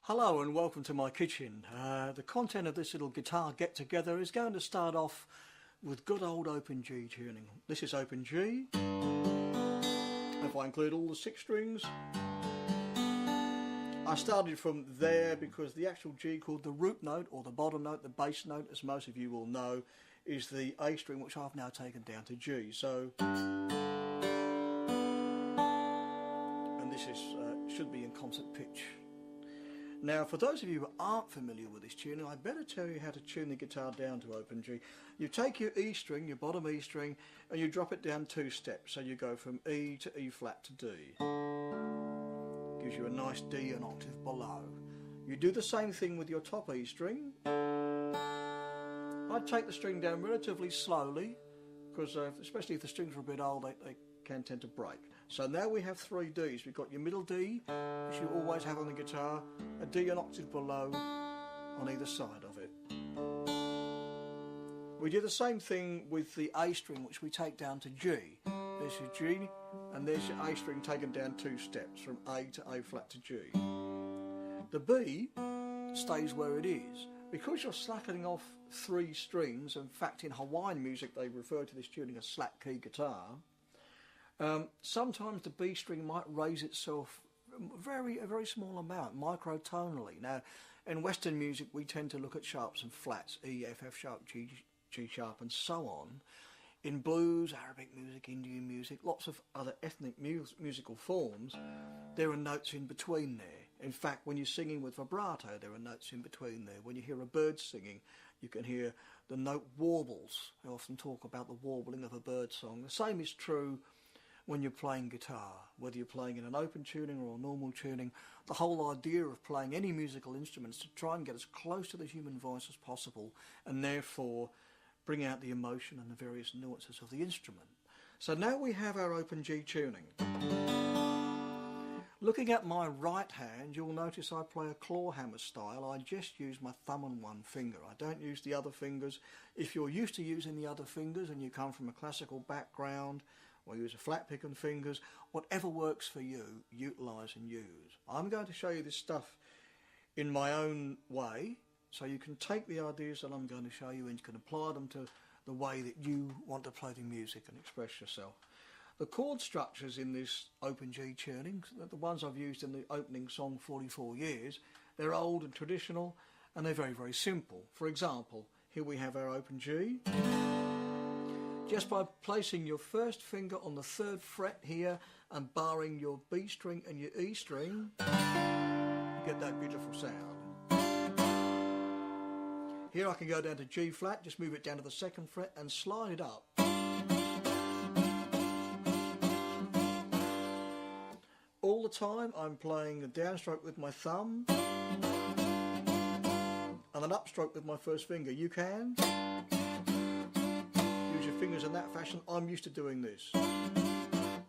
Hello and welcome to my kitchen. The content of this little guitar get together is going to start off with good old open G tuning. This is open G. If I include all the 6 strings, I started from there because the actual G called the root note or the bottom note, the bass note, as most of you will know, is the A string, which I've now taken down to G. So, and this is should be in concert pitch. Now, for those of you who aren't familiar with this tuning, I better tell you how to tune the guitar down to open G. You take your E string, your bottom E string, and you drop it down 2 steps. So you go from E to E flat to D. Gives you a nice D an octave below. You do the same thing with your top E string. I take the string down relatively slowly, because especially if the strings are a bit old, they can tend to break. So now we have 3 Ds. We've got your middle D, which you always have on the guitar, a D an octave below on either side of it. We do the same thing with the A string, which we take down to G. There's your G, and there's your A string taken down 2 steps, from A to A flat to G. The B stays where it is. Because you're slackening off 3 strings, in fact in Hawaiian music they refer to this tuning as slack key guitar, sometimes the B string might raise itself a very small amount, microtonally. Now, in Western music we tend to look at sharps and flats, E, F, F sharp, G sharp and so on. In blues, Arabic music, Indian music, lots of other ethnic musical forms, there are notes in between there. In fact, when you're singing with vibrato, there are notes in between there. When you hear a bird singing, you can hear the note warbles. I often talk about the warbling of a bird song. The same is true when you're playing guitar, whether you're playing in an open tuning or a normal tuning. The whole idea of playing any musical instrument is to try and get as close to the human voice as possible, and therefore bring out the emotion and the various nuances of the instrument. So now we have our open G tuning. Looking at my right hand, you'll notice I play a claw hammer style. I just use my thumb and 1 finger. I don't use the other fingers. If you're used to using the other fingers and you come from a classical background, or use a flat pick and fingers, whatever works for you, utilise and use. I'm going to show you this stuff in my own way, so you can take the ideas that I'm going to show you and you can apply them to the way that you want to play the music and express yourself. The chord structures in this open G tuning, the ones I've used in the opening song 44 years, they're old and traditional and they're very simple. For example, here we have our open G. Just by placing your first finger on the 3rd fret here and barring your B string and your E string, you get that beautiful sound. Here I can go down to G flat, just move it down to the 2nd fret and slide it up. All the time I'm playing a downstroke with my thumb and an upstroke with my first finger. You can use your fingers in that fashion. I'm used to doing this.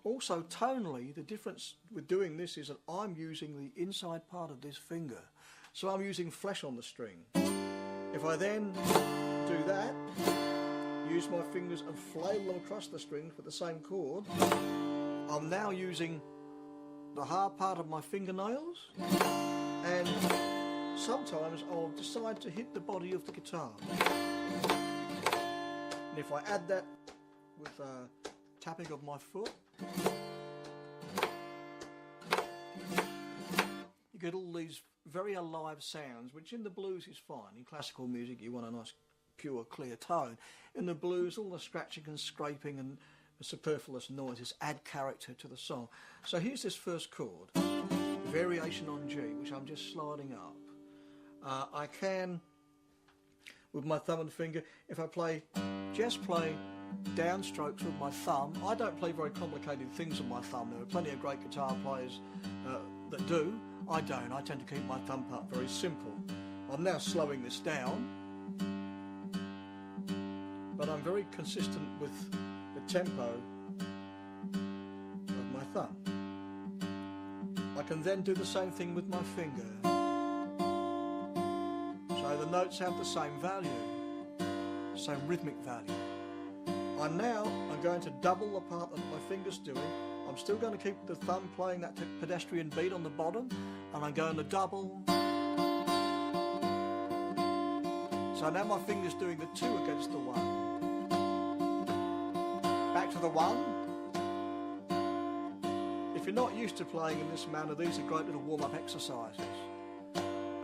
Also tonally, the difference with doing this is that I'm using the inside part of this finger. So I'm using flesh on the string. If I then do that, use my fingers and flail them across the strings with the same chord, I'm now using the hard part of my fingernails, and sometimes I'll decide to hit the body of the guitar. And if I add that with a tapping of my foot, you get all these very alive sounds, which in the blues is fine. In classical music you want a nice pure clear tone. In the blues all the scratching and scraping and the superfluous noises add character to the song. So here's this first chord, variation on G, which I'm just sliding up. I can, with my thumb and finger, if I just play downstrokes with my thumb. I don't play very complicated things with my thumb. There are plenty of great guitar players that do. I don't. I tend to keep my thumb part very simple. I'm now slowing this down, but I'm very consistent with the tempo of my thumb. I can then do the same thing with my finger. So the notes have the same value, same rhythmic value. I'm going to double the part that my finger's doing. I'm still going to keep the thumb playing that pedestrian beat on the bottom, and I'm going to double So now my finger's doing the 2 against the 1. Back to the 1. If you're not used to playing in this manner, these are great little warm-up exercises.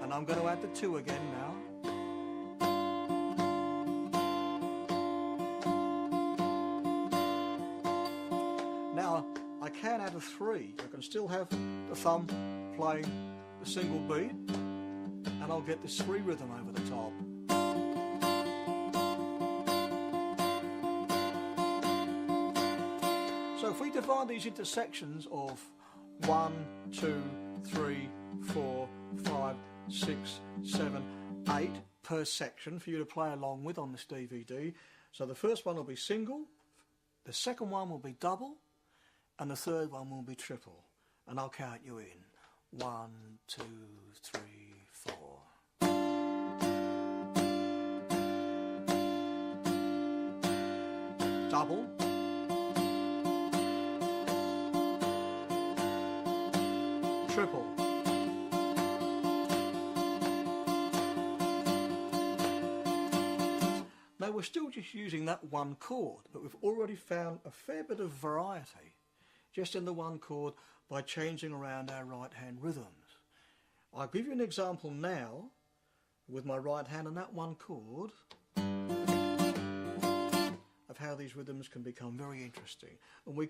And I'm going to add the 2 again now. Now I can add a 3. I can still have the thumb playing the single beat, and I'll get this 3 rhythm over the top. So if we divide these into sections of 1, 2, 3, 4, 5, 6, 7, 8 per section for you to play along with on this DVD. So the first one will be single, the second one will be double, and the third one will be triple. And I'll count you in. 1, 2, 3, 4. Double. Triple. Now we're still just using that one chord, but we've already found a fair bit of variety just in the one chord by changing around our right hand rhythms. I'll give you an example now with my right hand and that one chord of how these rhythms can become very interesting. And we